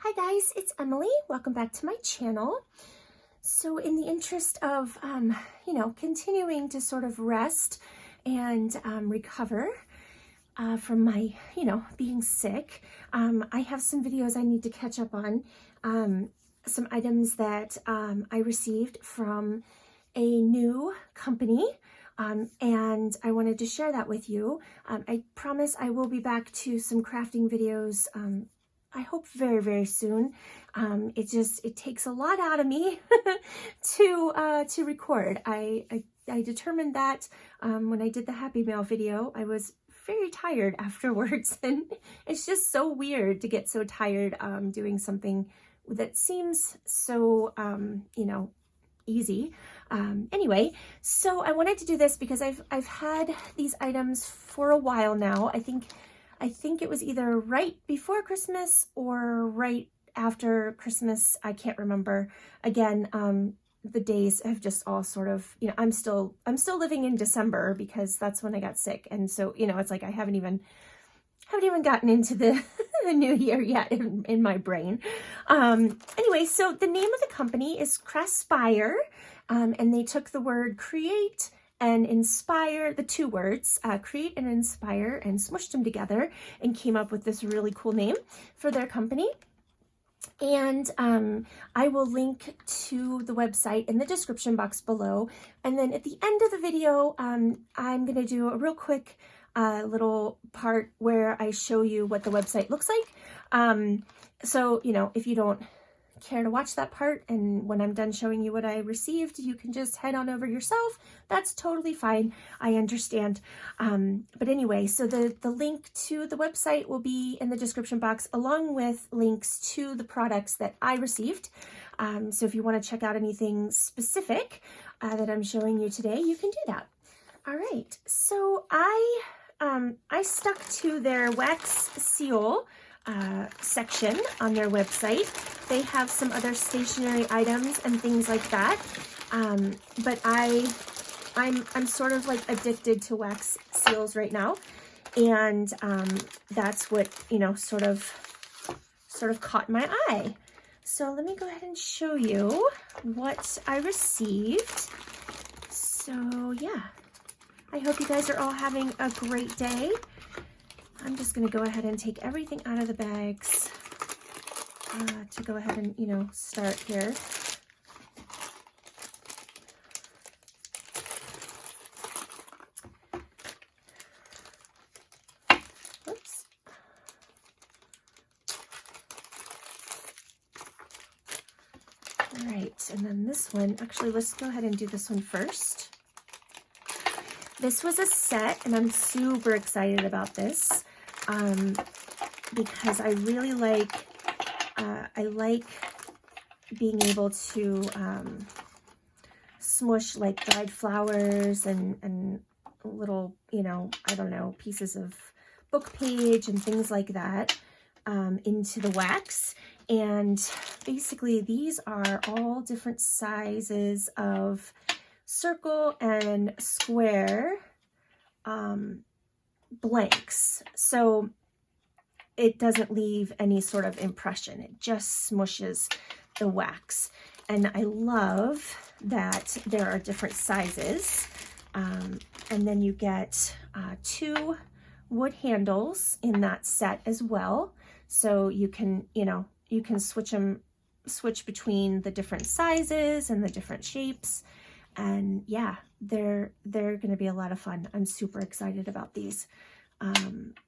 Hi guys, it's Emily. Welcome back to my channel. So in the interest of, continuing to sort of rest and recover from my, being sick, I have some videos I need to catch up on. Some items that I received from a new company. And I wanted to share that with you. I promise I will be back to some crafting videos I hope very, very soon. It takes a lot out of me to record. I determined that when I did the Happy Mail video, I was very tired afterwards, and it's just so weird to get so tired doing something that seems so, easy. Anyway, so I wanted to do this because I've had these items for a while now. I think it was either right before Christmas or right after Christmas. I can't remember. Again, the days have just all sort of, I'm still living in December because that's when I got sick. And so, it's like I haven't even gotten into the, the new year yet in my brain. Anyway, so the name of the company is Craspire, and they took the word create and inspire, the two words, create and inspire, and smushed them together and came up with this really cool name for their company. And I will link to the website in the description box below. And then at the end of the video, I'm going to do a real quick little part where I show you what the website looks like. So, if you don't care to watch that part, and when I'm done showing you what I received, you can just head on over yourself. That's totally fine. I understand. But anyway, so the link to the website will be in the description box, along with links to the products that I received. So if you want to check out anything specific that I'm showing you today, you can do that. All right. So I stuck to their wax seal section on their website. They have some other stationery items and things like that. But I'm sort of like addicted to wax seals right now. And that's what, sort of caught my eye. So let me go ahead and show you what I received. So yeah, I hope you guys are all having a great day. I'm just going to go ahead and take everything out of the bags to go ahead and, start here. Oops. All right, and then this one, actually, let's go ahead and do this one first. This was a set, and I'm super excited about this. Because I really like, being able to smush like dried flowers and little, I don't know, pieces of book page and things like that into the wax. And basically these are all different sizes of circle and square blanks, so it doesn't leave any sort of impression. It just smushes the wax. And I love that there are different sizes. And then you get 2 wood handles in that set as well. So you can, you can switch between the different sizes and the different shapes. And yeah, they're going to be a lot of fun. I'm super excited about these.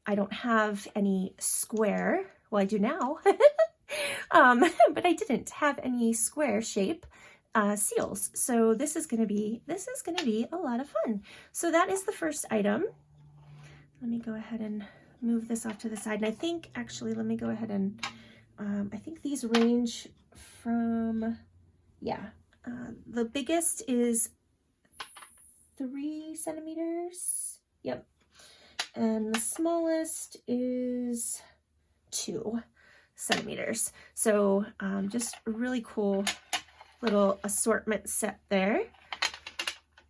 I don't have any square. Well, I do now, but I didn't have any square shape seals. So this is going to be a lot of fun. So that is the first item. Let me go ahead and move this off to the side. And I think actually, let me go ahead and I think these range from, the biggest is 3 centimeters. Yep. And the smallest is 2 centimeters. So just a really cool little assortment set there.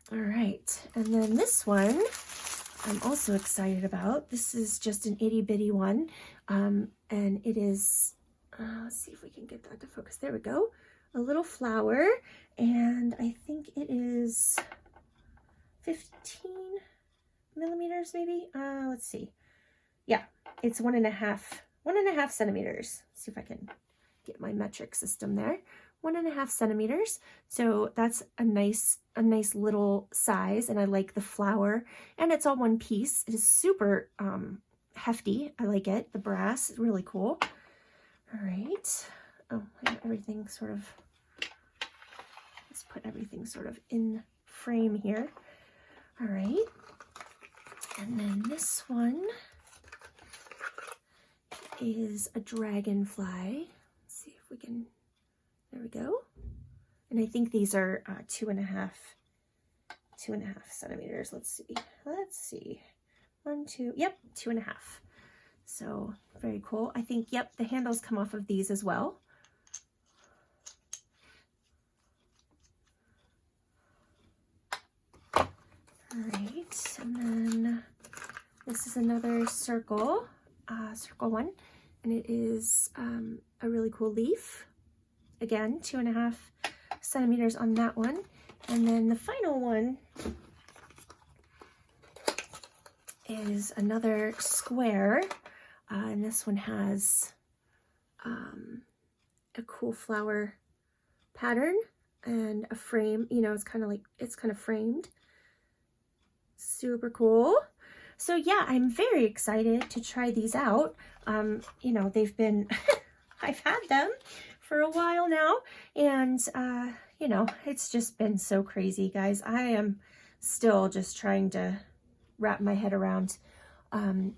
All right. And then this one I'm also excited about. This is just an itty bitty one. And it is let's see if we can get that to focus. There we go. A little flower, and I think it is 15 millimeters maybe. Let's see. Yeah, it's 1.5 centimeters. Let's see if I can get my metric system there. 1.5 centimeters. So that's a nice little size, and I like the flower, and it's all one piece. It is super hefty. I like it. The brass is really cool. All right. Oh, I have everything sort of, let's put everything sort of in frame here. All right. And then this one is a dragonfly. Let's see if we can, there we go. And I think these are 2.5 centimeters. Let's see. 1, 2, yep, 2.5. So very cool. I think, yep, the handles come off of these as well. All right, and then this is another circle, circle one, and it is a really cool leaf. Again, 2.5 centimeters on that one. And then the final one is another square. And this one has a cool flower pattern and a frame. You know, it's kind of framed. Super cool. So yeah, I'm very excited to try these out. You know, they've been, I've had them for a while now, and you know, it's just been so crazy, guys. I am still just trying to wrap my head around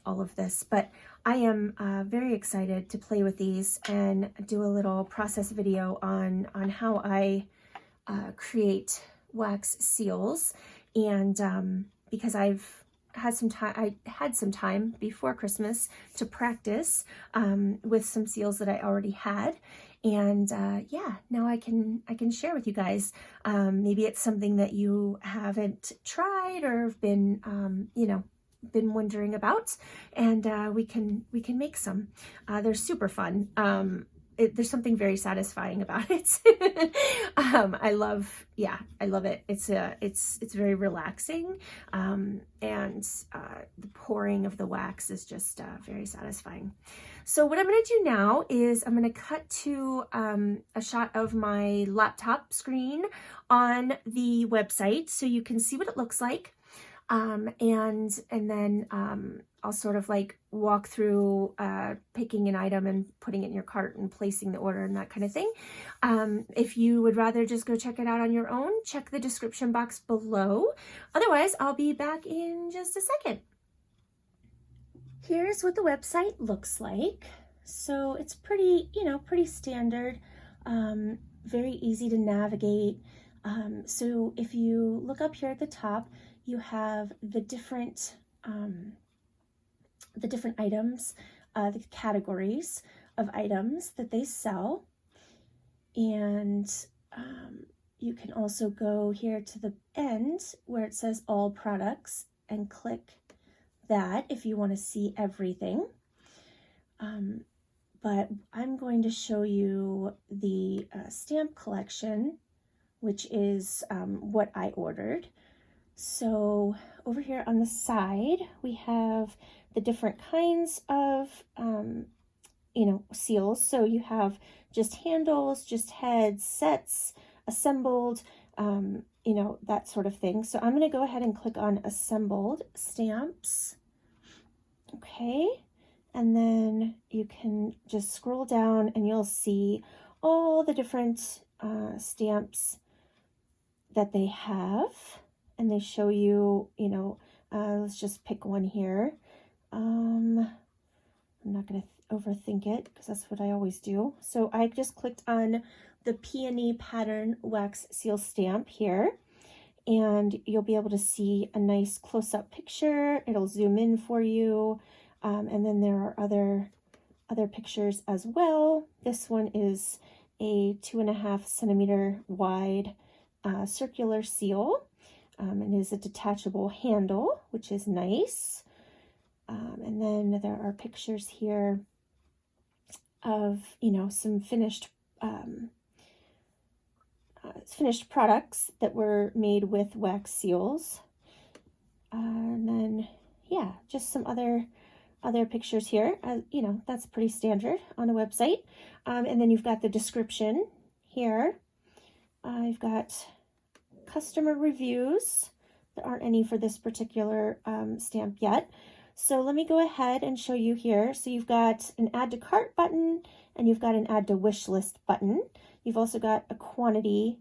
all of this, but I am very excited to play with these and do a little process video on how I create wax seals. And because I've had some time, I had some time before Christmas to practice with some seals that I already had. And yeah, now I can share with you guys. Maybe it's something that you haven't tried or been, you know, been wondering about, and we can make some. They're super fun. There's something very satisfying about it. I love it. It's very relaxing, and the pouring of the wax is just very satisfying. So what I'm going to do now is I'm going to cut to a shot of my laptop screen on the website so you can see what it looks like. And then I'll sort of like walk through picking an item and putting it in your cart and placing the order and that kind of thing. If you would rather just go check it out on your own, check the description box below. Otherwise, I'll be back in just a second. Here's what the website looks like. So it's pretty, you know, pretty standard, very easy to navigate. So if you look up here at the top, you have the different items, the categories of items that they sell. And you can also go here to the end where it says all products and click that if you want to see everything. But I'm going to show you the stamp collection, which is what I ordered. So over here on the side, we have the different kinds of, you know, seals. So you have just handles, just heads, sets, assembled, you know, that sort of thing. So I'm going to go ahead and click on assembled stamps. Okay. And then you can just scroll down and you'll see all the different stamps that they have. And they show you, you know, let's just pick one here. I'm not going to overthink it because that's what I always do. So I just clicked on the Peony pattern wax seal stamp here, and you'll be able to see a nice close-up picture. It'll zoom in for you. And then there are other pictures as well. This one is a 2.5 centimeter wide circular seal. And is a detachable handle, which is nice. And then there are pictures here of, you know, some finished finished products that were made with wax seals. And then, yeah, just some other pictures here. You know, that's pretty standard on a website. And then you've got the description here. I've got customer reviews. There aren't any for this particular stamp yet. So let me go ahead and show you here. So you've got an add to cart button, and you've got an add to wish list button. You've also got a quantity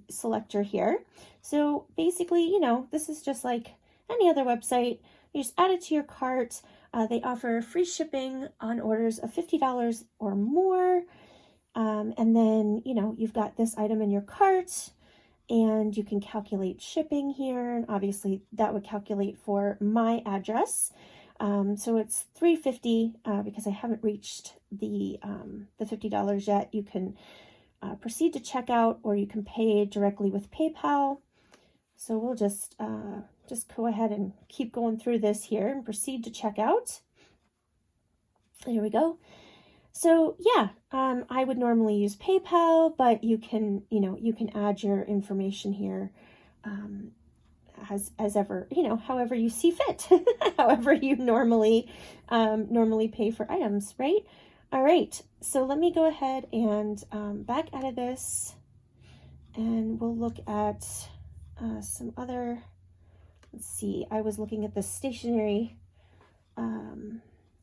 selector here. So basically, you know, this is just like any other website. You just add it to your cart. They offer free shipping on orders of $50 or more. And then, you know, you've got this item in your cart, and you can calculate shipping here. And obviously that would calculate for my address. So it's $3.50 because I haven't reached the $50 yet. You can proceed to checkout, or you can pay directly with PayPal. So we'll just go ahead and keep going through this here and proceed to checkout. There we go. So yeah, I would normally use PayPal, but you can, you know, you can add your information here as ever, you know, however you see fit, however you normally pay for items, right? All right, so let me go ahead and back out of this, and we'll look at some other, let's see, I was looking at the stationery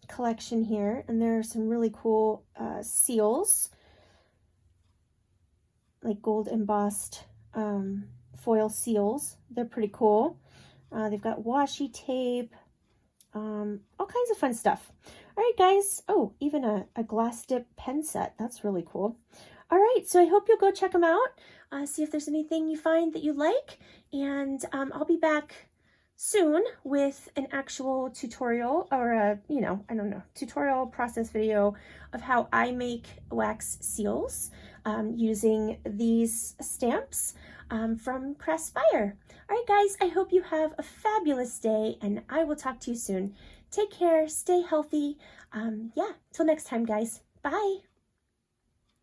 collection here, and there are some really cool seals, like gold embossed foil seals. They're pretty cool. They've got washi tape, all kinds of fun stuff. All right, guys. Oh, even a glass dip pen set. That's really cool. All right, so I hope you'll go check them out, see if there's anything you find that you like, and I'll be back soon with an actual tutorial, or a, you know, I don't know, tutorial process video of how I make wax seals using these stamps from Craspire. All right, guys, I hope you have a fabulous day, and I will talk to you soon. Take care, stay healthy. Yeah, till next time, guys. Bye.